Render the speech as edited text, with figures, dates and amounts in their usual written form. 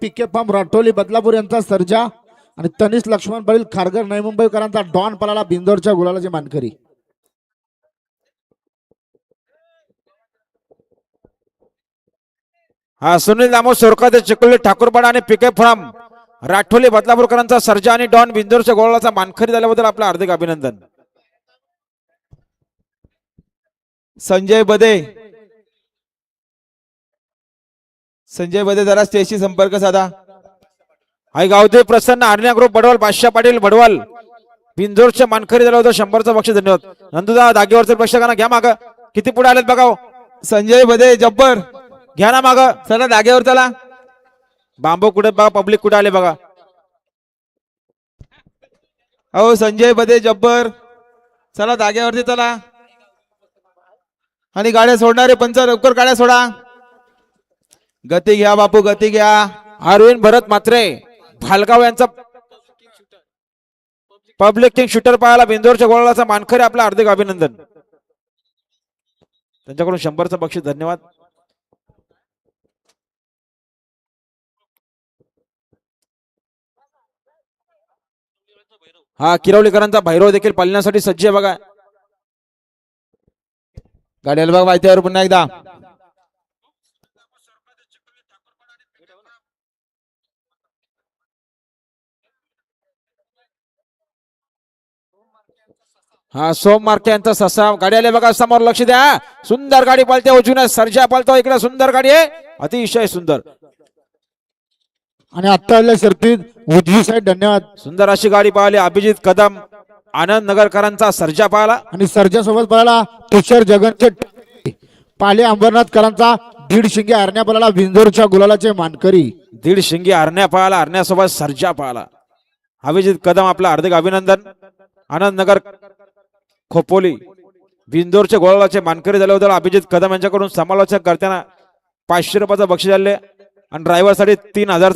पीके form राठोली Badlapur यांचा सर्जा आणि तनिष लक्ष्मण पाटील खारघर नवी मुंबईकरांचा डॉन पळाला बिंदोरच्या गुलालाची मानकरी. हा सुनील दामो सोरकाते चिकोली ठाकूरपाडा आणि पीके फार्म राठोली बदलापूरकरांचा सर्जा आणि डॉन बिंदोरच्या गोलाचा मानकरी झाल्याबद्दल आपलं हार्दिक अभिनंदन. संजय बदे जरा स्टेजशी संपर्क साधा. आई गावदेव प्रसन्न आर्निया ग्रुप बडवाल बादशाह पाटील बडवाल बिंदोरचे मानकरी झालं होतं 100चं बक्षीस. धन्यवाद. नंदुदा दागेवरचे प्रेक्षकांना घ्या माग. किती पुढे आलेत बघा. संजय बदे जब्बर घ्या ना माग. चला जागेवर चला. बांबू कुठे बघा, पब्लिक कुठे आले बघा. अहो संजय बदे जब्बर चला जागेवरती चला. आणि गाड्या सोडणारे पंच लवकर गाड्या सोडा. गती घ्या बापू गती घ्या. अरविंद भरत मात्रे भालगाव यांचा पब्लिक किंग शूटर पाहायला बिंदोरच्या गोळाचा मानकरी आपलं हार्दिक अभिनंदन. त्यांच्याकडून 100चं बक्षीस. धन्यवाद. हा किरवलीकरांचा भैरव देखील पालण्यासाठी सज्ज आहे बघा. गाड्याला बघा माहितीवर पुन्हा एकदा. हा सोम मार्के यांचा ससा गाडी आले बघा. समोर लक्ष द्या. सुंदर गाडी पळते. उजवीने सर्जा पळतो. इकडे सुंदर गाडी आहे. अतिशय सुंदर. आणि आता आलेल्या शर्तीत उजवी साईड. धन्यवाद. सुंदर अशी गाडी पाहिली. अभिजित कदम आनंद नगरकरांचा सर्जा पाहिला आणि सर्जा सोबत पळाला तुषार जगनचे पाले अंबरनाथकरांचा दीड शिंगे हरण्या पळाला बिंदोरच्या गुलालाचे मानकरी. दीड शिंगी हरण्या पाहिला. हरण्यासोबत सर्जा पाहिला. अभिजित कदम आपलं हार्दिक अभिनंदन. आनंद नगर खोपोली बिंदोरच्या गोळाचे मानकरी झाले होते. अभिजित कदम यांच्याकडून समालोचक करताना 500 रुपयाचं बक्षीस झाले आणि ड्रायव्हरसाठी 3000